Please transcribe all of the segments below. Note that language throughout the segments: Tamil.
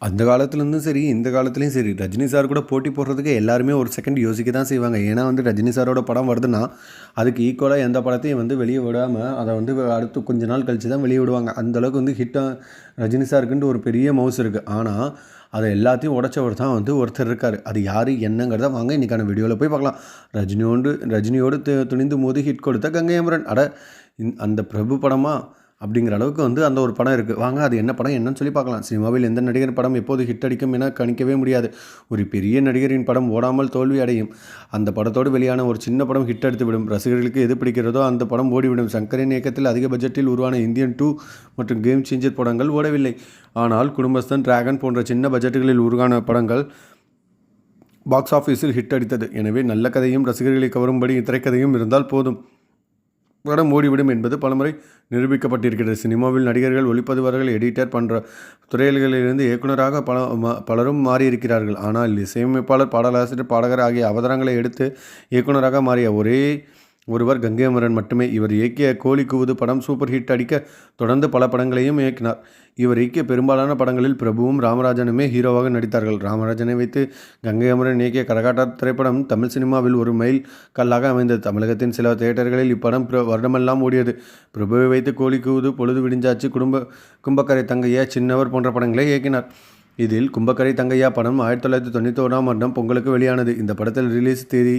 அந்த காலத்துலேருந்தும் சரி, இந்த காலத்துலேயும் சரி, ரஜினி சார் கூட போட்டி போடுறதுக்கு எல்லாருமே ஒரு செகண்ட் யோசிக்க தான் செய்வாங்க. ஏன்னா வந்து ரஜினி சாரோட படம் வருதுன்னா, அதுக்கு ஈக்குவலா எந்த படத்தையும் வந்து வெளிய விடாம, அத வந்து அடுத்து கொஞ்ச நாள் கழிச்சு தான் வெளிய விடுவாங்க. அந்த அளவுக்கு வந்து ஹிட்டா ரஜினி சாருக்குன்ட்டு ஒரு பெரிய மவுஸ் இருக்கு. ஆனா, அத எல்லாத்தையும் உடைச்சவர் தான் வந்து ஒருத்தர் இருக்காரு. அது யாரு? என்னங்கிறத வாங்க இன்னைக்கான வீடியோல போய் பார்க்கலாம். ரஜினியோடு துணிந்து மோதி ஹிட் கொடுத்த கங்கை அமரன். அட! அந்த பிரபு படமா? அப்படிங்கிற அளவுக்கு வந்து அந்த ஒரு படம் இருக்குது. வாங்க அது என்ன படம் என்னன்னு சொல்லி பார்க்கலாம். சினிமாவில் எந்த நடிகர் படம் எப்போது ஹிட் அடிக்கும் என கணிக்கவே முடியாது. ஒரு பெரிய நடிகரின் படம் ஓடாமல் தோல்வி அடையும். அந்த படத்தோடு வெளியான ஒரு சின்ன படம் ஹிட் அடித்துவிடும். ரசிகர்களுக்கு எது பிடிக்கிறதோ அந்த படம் ஓடிவிடும். சங்கரின் இயக்கத்தில் அதிக பட்ஜெட்டில் உருவான இந்தியன் 2 மற்றும் கேம் சேஞ்சர் படங்கள் ஓடவில்லை. ஆனால் குடும்பஸ்தன், டிராகன் போன்ற சின்ன பட்ஜெட்டுகளில் உருவான படங்கள் பாக்ஸ் ஆஃபீஸில் ஹிட் அடித்தது. எனவே நல்ல கதையும் ரசிகர்களை கவரும்படி திரைக்கதையும் இருந்தால் போதும், படம் ஓடிவிடும் என்பது பலமுறை நிரூபிக்கப்பட்டிருக்கிறது. சினிமாவில் நடிகர்கள், ஒளிப்பதிவாளர்கள், எடிட்டர் போன்ற துறைகளிலிருந்து இயக்குநராக பலரும் மாறியிருக்கிறார்கள். ஆனால் இசையமைப்பாளர், பாடலாசிரியர், பாடகர் ஆகிய அவதாரங்களை எடுத்து இயக்குநராக மாறிய ஒரே ஒருவர் கங்கை அமரன் மட்டுமே. இவர் இயக்கிய கோழி கூவுது படம் சூப்பர் ஹிட் அடிக்க தொடர்ந்து பல படங்களையும் இயக்கினார். இவர் இயக்கிய பெரும்பாலான படங்களில் பிரபுவும் ராமராஜனுமே ஹீரோவாக நடித்தார்கள். ராமராஜனை வைத்து கங்கை அமரன் இயக்கிய கரகாட்டா திரைப்படம் தமிழ் சினிமாவில் ஒரு மைல் கல்லாக அமைந்தது. தமிழகத்தின் சில தியேட்டர்களில் இப்படம் வருடமெல்லாம் ஓடியது. பிரபுவை வைத்து கோழி கூவுது, பொழுது விடிஞ்சாச்சு, கும்பக்கரை தங்கையா, சின்னவர் போன்ற படங்களை இயக்கினார். இதில் கும்பக்கரை தங்கையா படம் 1991ஆம் வருடம் பொங்கலுக்கு வெளியானது. இந்த படத்தில் ரிலீஸ் தேதி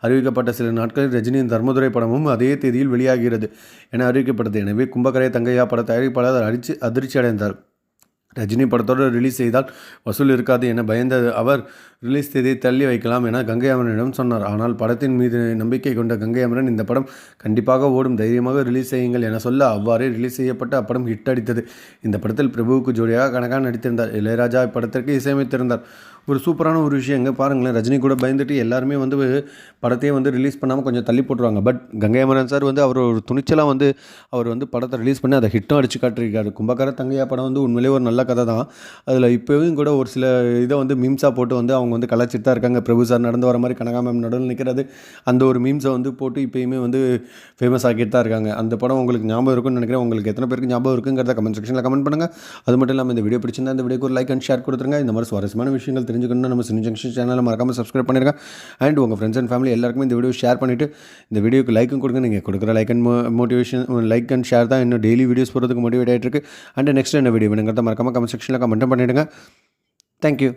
அறிவிக்கப்பட்ட சில நாட்களில் ரஜினியின் தர்மதுரை படமும் அதே தேதியில் வெளியாகிறது என அறிவிக்கப்பட்டது. எனவே கும்பக்கரை தங்கையா பட தயாரிப்பாளர் அதிர்ச்சி அடைந்தார். ரஜினி படத்தோடு ரிலீஸ் செய்தால் வசூல் இருக்காது என பயந்த அவர் ரிலீஸ் தேதியை தள்ளி வைக்கலாம் என கங்கை அமரனிடம் சொன்னார். ஆனால் படத்தின் மீது நம்பிக்கை கொண்ட கங்கை அமரன் இந்த படம் கண்டிப்பாக ஓடும், தைரியமாக ரிலீஸ் செய்யுங்கள் என சொல்ல அவ்வாறே ரிலீஸ் செய்யப்பட்ட அப்படம் ஹிட் அடித்தது. இந்த படத்தில் பிரபுவுக்கு ஜோடியாக கனகான் நடித்திருந்தார். இளையராஜா இப்படத்திற்கு இசையமைத்திருந்தார். ஒரு சூப்பரான ஒரு விஷயங்க பாருங்களேன். ரஜினி கூட பயந்துட்டு எல்லாருமே வந்து படத்தையே வந்து ரிலீஸ் பண்ணாமல் கொஞ்சம் தள்ளி போட்டுருவாங்க. பட் கங்கை அமரன் சார் வந்து அவர் ஒரு துணிச்சலாக வந்து அவர் வந்து படத்தை ரிலீஸ் பண்ணி அதை ஹிட்டும் அடித்து காட்டியிருக்காரு. கும்பக்கார தங்கையா படம் வந்து உண்மையிலே ஒரு நல்ல கதை தான். அதில் இப்போவும் கூட ஒரு சில இதை வந்து மீம்ஸாக போட்டு வந்து அவங்க வந்து கலாச்சிட்டு தான் இருக்காங்க. பிரபு சார் நடந்து வர மாதிரி கனகா மேம் நடுவில் நிற்கிறது, அந்த ஒரு மீம்ஸை வந்து போட்டு இப்போயுமே வந்து ஃபேமஸ் ஆகிட்டு தான் இருக்காங்க. அந்த படம் உங்களுக்கு ஞாபகம் இருக்கும்னு நினைக்கிறேன். உங்களுக்கு எத்தனை பேருக்கு ஞாபகம் இருக்குங்கிறத கமெண்ட் செக்ஷனில் கமெண்ட் பண்ணுங்கள். அது மட்டும் இல்லாமல் இந்த வீடியோ பிடிச்சிருந்தா இந்த வீடியோக்கு ஒரு லைக் அண்ட் ஷேர் கொடுத்துருங்க. இந்த மாதிரி சுவாரஸ்யமான விஷயங்கள் தெரிஞ்சுக்கணும்னா நம்ம சினி ஜங்ஷன் சேனலை மறக்காமல் சப்ஸ்கிரைப் பண்ணிடுங்க. அண்ட் உங்கள் ஃப்ரெண்ட்ஸ் அண்ட் ஃபேமிலி எல்லாருக்குமே இந்த வீடியோ ஷேர் பண்ணிவிட்டு இந்த வீடியோக்கு லைக்கும் கொடுங்க. நீங்கள் கொடுக்குற லைக் அண்ட் ஷேர் தான் இன்னும் டெய்லி வீடியோஸ் போகிறதுக்கு மோட்டிவேட் ஆகிட்டு இருக்கு. அண்ட் நெக்ஸ்ட் என்ன வீடியோ வேணுங்கிறத மறக்காமல் கமெண்ட் செக்ஷனில் கமெண்ட் பண்ணிவிடுங்க. தேங்க்யூ.